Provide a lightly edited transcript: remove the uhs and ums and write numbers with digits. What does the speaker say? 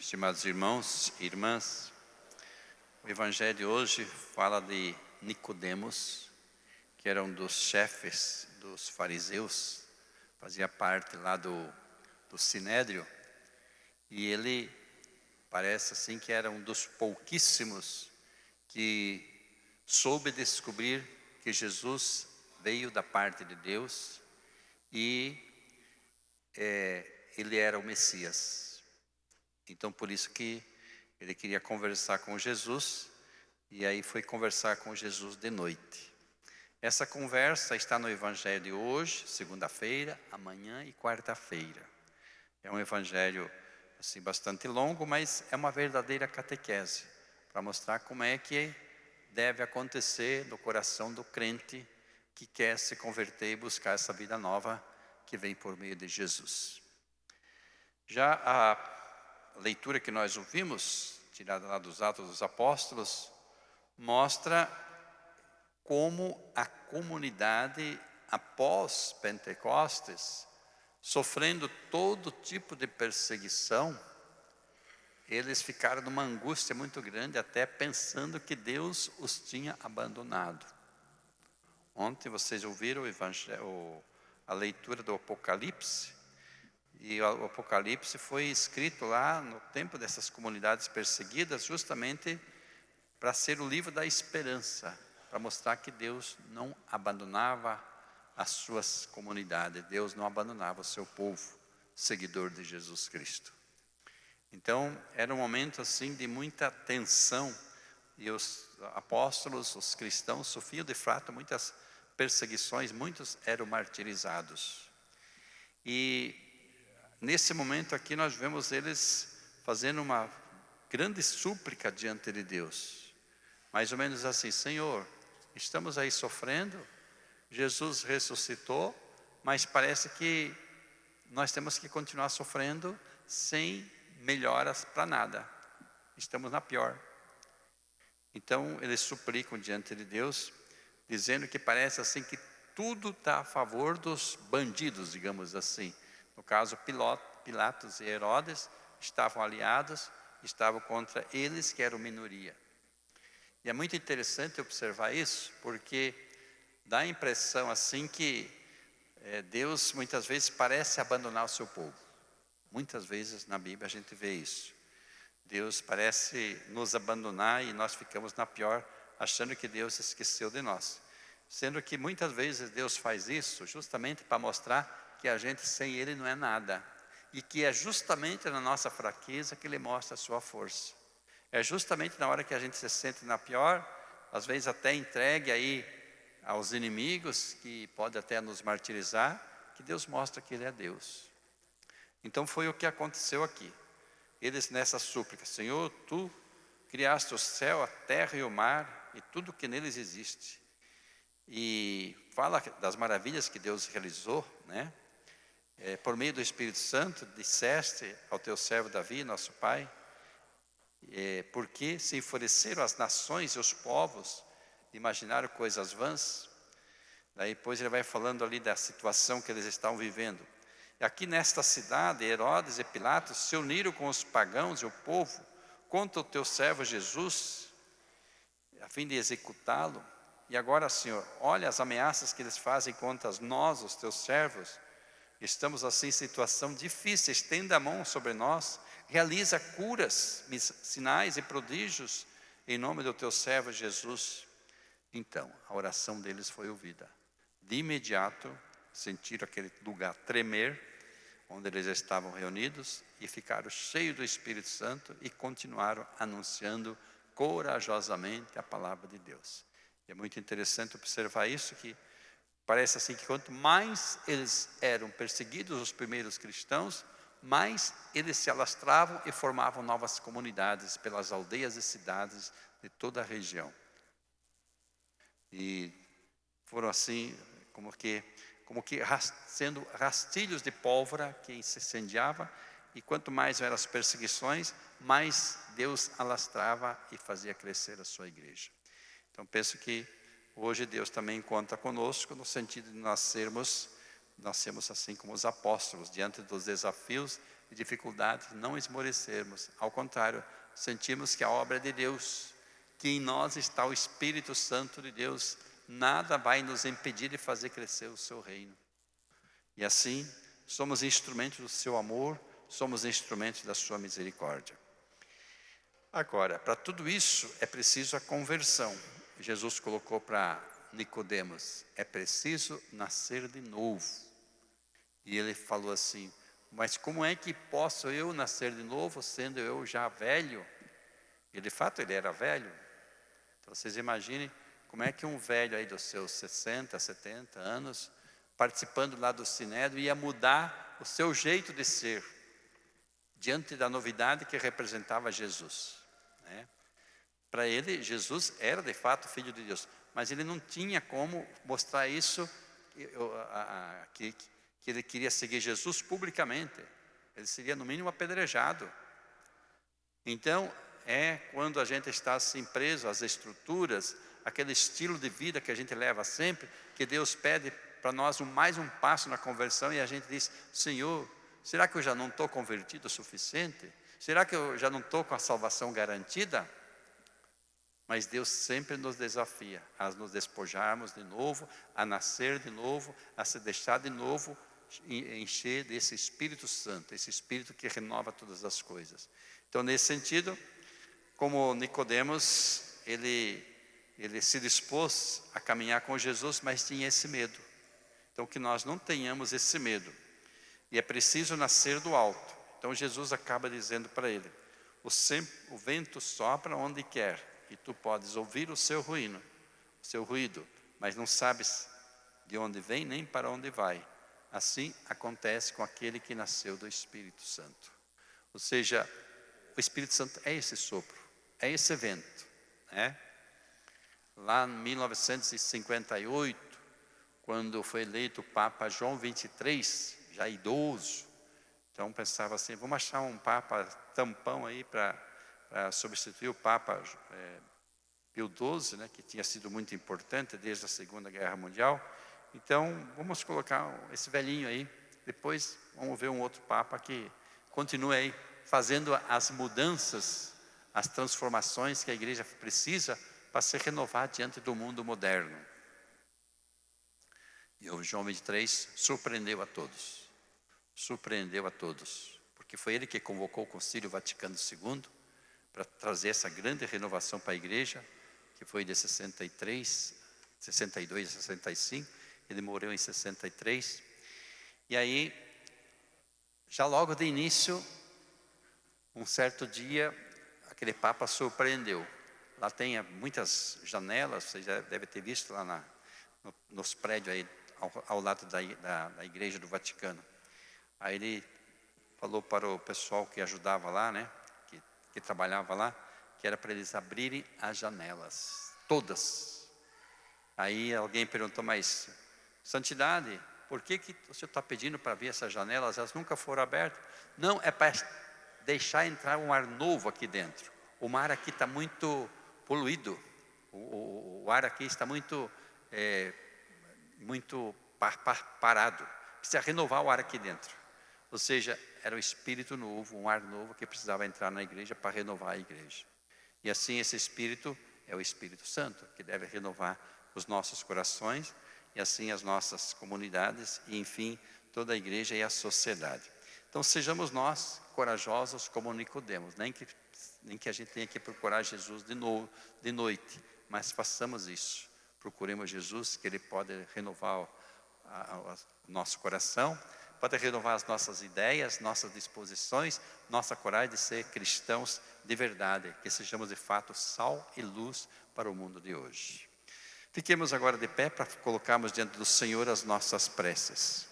Estimados irmãos e irmãs, o Evangelho de hoje fala de Nicodemos, que era um dos chefes dos fariseus, fazia parte lá do Sinédrio, e ele parece assim que era um dos pouquíssimos que soube descobrir que Jesus veio da parte de Deus e ele era o Messias. Então, por isso que ele queria conversar com Jesus, e aí foi conversar com Jesus de noite. Essa conversa está no Evangelho de hoje, segunda-feira, amanhã e quarta-feira. É um Evangelho assim, bastante longo, mas é uma verdadeira catequese, para mostrar como é que deve acontecer no coração do crente que quer se converter e buscar essa vida nova que vem por meio de Jesus. Já a leitura que nós ouvimos, tirada lá dos Atos dos Apóstolos, mostra como a comunidade após Pentecostes, sofrendo todo tipo de perseguição, eles ficaram numa angústia muito grande, até pensando que Deus os tinha abandonado. Ontem vocês ouviram a leitura do Apocalipse, e o Apocalipse foi escrito lá no tempo dessas comunidades perseguidas, justamente para ser o livro da esperança, para mostrar que Deus não abandonava as suas comunidades, Deus não abandonava o seu povo, seguidor de Jesus Cristo. Então, era um momento assim de muita tensão, e os apóstolos, os cristãos, sofriam de fato muitas perseguições, muitos eram martirizados. E nesse momento aqui nós vemos eles fazendo uma grande súplica diante de Deus. Mais ou menos assim: Senhor, estamos aí sofrendo, Jesus ressuscitou, mas parece que nós temos que continuar sofrendo sem melhoras para nada. Estamos na pior. Então eles suplicam diante de Deus, dizendo que parece assim que tudo está a favor dos bandidos, digamos assim. No caso, Pilatos e Herodes estavam aliados, estavam contra eles, que eram minoria. E é muito interessante observar isso, porque dá a impressão assim que Deus muitas vezes parece abandonar o seu povo. Muitas vezes na Bíblia a gente vê isso. Deus parece nos abandonar e nós ficamos na pior, achando que Deus esqueceu de nós. Sendo que muitas vezes Deus faz isso justamente para mostrar que a gente sem Ele não é nada. E que é justamente na nossa fraqueza que Ele mostra a sua força. É justamente na hora que a gente se sente na pior, às vezes até entregue aí aos inimigos, que pode até nos martirizar, que Deus mostra que Ele é Deus. Então foi o que aconteceu aqui. Eles nessa súplica: Senhor, Tu criaste o céu, a terra e o mar, e tudo que neles existe. E fala das maravilhas que Deus realizou, né? Por meio do Espírito Santo, disseste ao Teu servo Davi, nosso pai, porque se enfureceram as nações e os povos, imaginaram coisas vãs. Daí depois ele vai falando ali da situação que eles estavam vivendo. E aqui nesta cidade, Herodes e Pilatos se uniram com os pagãos e o povo contra o teu servo Jesus, a fim de executá-lo. E agora, Senhor, olha as ameaças que eles fazem contra nós, os teus servos. Estamos assim em situação difícil, estenda a mão sobre nós, realiza curas, sinais e prodígios em nome do teu servo Jesus. Então, a oração deles foi ouvida. De imediato, sentiram aquele lugar tremer, onde eles estavam reunidos, e ficaram cheios do Espírito Santo e continuaram anunciando corajosamente a palavra de Deus. E é muito interessante observar isso, que parece assim que quanto mais eles eram perseguidos, os primeiros cristãos, mais eles se alastravam e formavam novas comunidades pelas aldeias e cidades de toda a região. E foram assim, como que sendo rastilhos de pólvora que se incendiava, e quanto mais eram as perseguições, mais Deus alastrava e fazia crescer a sua igreja. Então penso que hoje Deus também conta conosco, no sentido de nós sermos assim como os apóstolos, diante dos desafios e dificuldades, não esmorecermos. Ao contrário, sentimos que a obra é de Deus, que em nós está o Espírito Santo de Deus. Nada vai nos impedir de fazer crescer o seu reino. E assim, somos instrumentos do seu amor, somos instrumentos da sua misericórdia. Agora, para tudo isso é preciso a conversão. Jesus colocou para Nicodemos, é preciso nascer de novo. E ele falou assim, mas como é que posso eu nascer de novo, sendo eu já velho? E de fato ele era velho. Então vocês imaginem como é que um velho aí dos seus 60, 70 anos, participando lá do Sinédrio, ia mudar o seu jeito de ser, diante da novidade que representava Jesus, né? Para ele, Jesus era de fato Filho de Deus, mas ele não tinha como mostrar isso, que ele queria seguir Jesus publicamente. Ele seria no mínimo apedrejado. Então, é quando a gente está assim preso às estruturas, aquele estilo de vida que a gente leva sempre, que Deus pede para nós mais um passo na conversão, e a gente diz, Senhor, será que eu já não estou convertido o suficiente? Será que eu já não estou com a salvação garantida? Mas Deus sempre nos desafia a nos despojarmos de novo, a nascer de novo, a se deixar de novo encher desse Espírito Santo, esse Espírito que renova todas as coisas. Então, nesse sentido, como Nicodemos, ele se dispôs a caminhar com Jesus, mas tinha esse medo. Então, que nós não tenhamos esse medo. E é preciso nascer do alto. Então, Jesus acaba dizendo para ele, o vento sopra onde quer, e tu podes ouvir o seu ruído, mas não sabes de onde vem nem para onde vai. Assim acontece com aquele que nasceu do Espírito Santo. Ou seja, o Espírito Santo é esse sopro, é esse vento, né? Lá em 1958, quando foi eleito o Papa João XXIII, já idoso, então pensava assim, vamos achar um Papa tampão aí para substituir o Papa Pio XII, né, que tinha sido muito importante desde a Segunda Guerra Mundial. Então, vamos colocar esse velhinho aí, depois vamos ver um outro Papa que continue aí, fazendo as mudanças, as transformações que a igreja precisa para se renovar diante do mundo moderno. E o João XXIII surpreendeu a todos, porque foi ele que convocou o Concílio Vaticano II para trazer essa grande renovação para a igreja, que foi de 63, 62 a 65, ele morreu em 63, e aí, já logo de início, um certo dia, aquele Papa surpreendeu. Lá tem muitas janelas, você já deve ter visto lá nos prédios aí, ao lado da igreja do Vaticano. Aí ele falou para o pessoal que ajudava lá, né, que trabalhava lá, que era para eles abrirem as janelas, todas. Aí alguém perguntou, mas, Santidade, por que o senhor está pedindo para abrir essas janelas? Elas nunca foram abertas. Não, é para deixar entrar um ar novo aqui dentro. O mar aqui está muito poluído. O ar aqui está muito parado. Precisa renovar o ar aqui dentro. Ou seja, era um espírito novo, um ar novo que precisava entrar na igreja para renovar a igreja. E assim esse Espírito é o Espírito Santo, que deve renovar os nossos corações, e assim as nossas comunidades, e enfim, toda a igreja e a sociedade. Então sejamos nós corajosos como Nicodemos, nem que a gente tenha que procurar Jesus de noite, mas façamos isso. Procuremos Jesus, que Ele pode renovar o nosso coração, pode renovar as nossas ideias, nossas disposições, nossa coragem de ser cristãos de verdade, que sejamos de fato sal e luz para o mundo de hoje. Fiquemos agora de pé para colocarmos diante do Senhor as nossas preces.